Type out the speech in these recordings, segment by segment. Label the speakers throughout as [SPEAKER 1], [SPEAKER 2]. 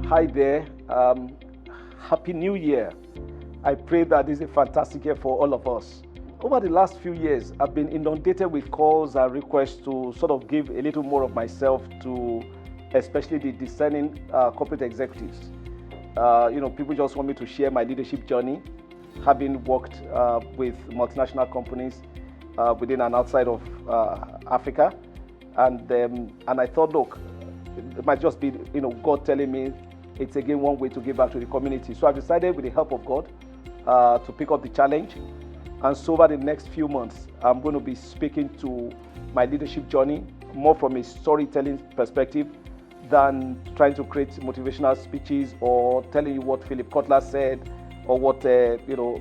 [SPEAKER 1] Hi there. Happy New Year. I pray that this is a fantastic year for all of us. Over the last few years, I've been inundated with calls and requests to sort of give a little more of myself to especially the discerning corporate executives. People just want me to share my leadership journey, having worked with multinational companies within and outside of Africa. And I thought, look, it might just be, God telling me it's again one way to give back to the community. So I've decided, with the help of God, to pick up the challenge. And so over the next few months, I'm going to be speaking to my leadership journey more from a storytelling perspective than trying to create motivational speeches or telling you what Philip Kotler said or what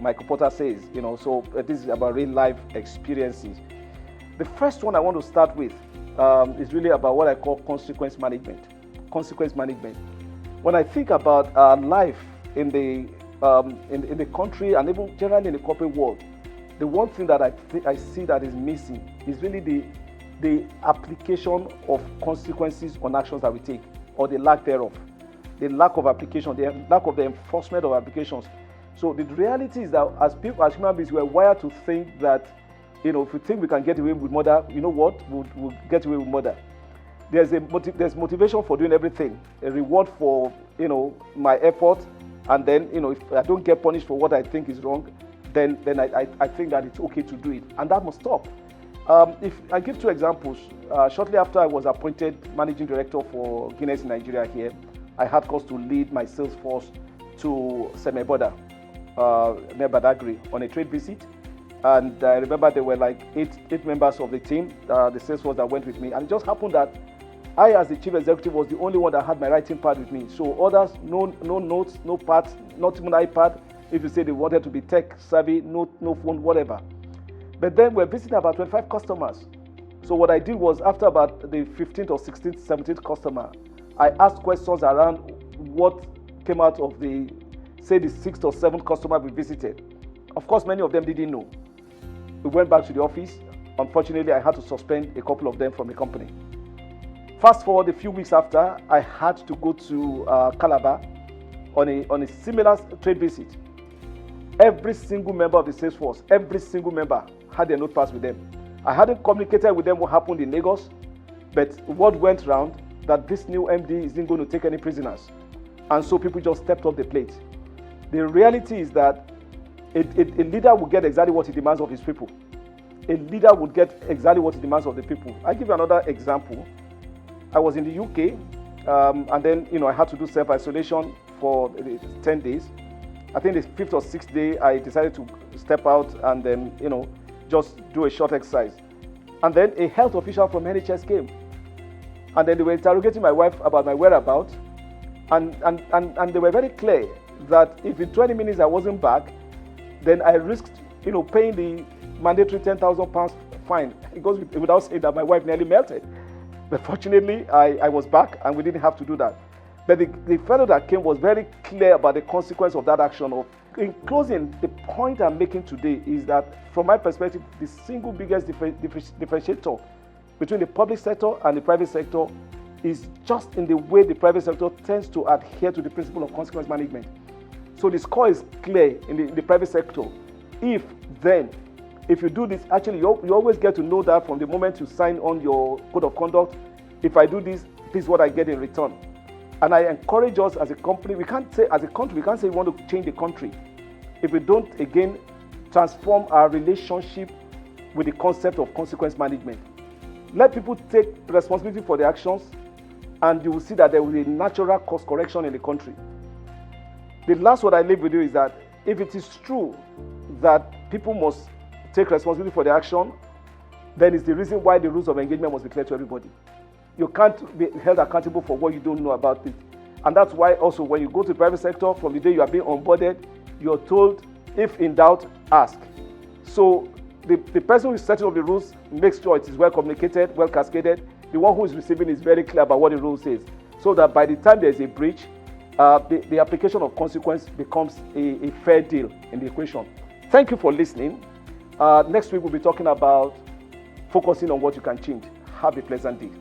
[SPEAKER 1] Michael Porter says. So this is about real life experiences. The first one I want to start with is really about what I call consequence management. Consequence management. When I think about life in the country and even generally in the corporate world, the one thing that I see that is missing is really the application of consequences on actions that we take, or the lack thereof, the lack of application, the lack of the enforcement of applications. So the reality is that as human beings, we're wired to think that, if we think we can get away with murder, you know what, we'll get away with murder. There's motivation for doing everything, a reward for my effort, and then if I don't get punished for what I think is wrong, then I think that it's okay to do it, and that must stop. If I give two examples, shortly after I was appointed managing director for Guinness in Nigeria here, I had cause to lead my sales force to Semeboda, near Badagry, on a trade visit. And I remember there were like eight members of the team, the sales force that went with me. And it just happened that I, as the chief executive, was the only one that had my writing pad with me. So others, no notes, no pads, not even iPad. If you say they wanted to be tech savvy, no phone, whatever. But then we're visiting about 25 customers. So what I did was, after about the 15th or 16th, 17th customer, I asked questions around what came out of the 6th or 7th customer we visited. Of course, many of them didn't know. We went back to the office. Unfortunately, I had to suspend a couple of them from the company. Fast forward a few weeks after, I had to go to Calabar on a similar trade visit. Every single member of the sales force, every single member had their notepads with them. I hadn't communicated with them what happened in Lagos, but word went round that this new MD isn't going to take any prisoners. And so people just stepped up the plate. The reality is that a leader will get exactly what he demands of his people. A leader would get exactly what he demands of the people. I'll give you another example. I was in the UK, and then I had to do self-isolation for 10 days. I think the 5th or 6th day, I decided to step out and then, just do a short exercise. And then a health official from NHS came. And then they were interrogating my wife about my whereabouts. And they were very clear that if in 20 minutes I wasn't back, then I risked, paying the mandatory £10,000 fine. It goes without saying that my wife nearly melted. But fortunately, I was back and we didn't have to do that. But the fellow that came was very clear about the consequence of that action. In closing, the point I'm making today is that, from my perspective, the single biggest differentiator between the public sector and the private sector is just in the way the private sector tends to adhere to the principle of consequence management. So the score is clear in the private sector. If you do this, actually, you always get to know that from the moment you sign on your code of conduct. If I do this, this is what I get in return. And I encourage us as a company, we can't say we want to change the country if we don't, again, transform our relationship with the concept of consequence management. Let people take responsibility for their actions, and you will see that there will be a natural course correction in the country. The last word I leave with you is that if it is true that people must take responsibility for their action, then it's the reason why the rules of engagement must be clear to everybody. You can't be held accountable for what you don't know about it. And that's why also when you go to the private sector, from the day you are being onboarded, you're told, if in doubt, ask. So the person who is setting up the rules makes sure it is well communicated, well cascaded. The one who is receiving is very clear about what the rule says. So that by the time there's a breach, the application of consequence becomes a fair deal in the equation. Thank you for listening. Next week we'll be talking about focusing on what you can change. Have a pleasant day.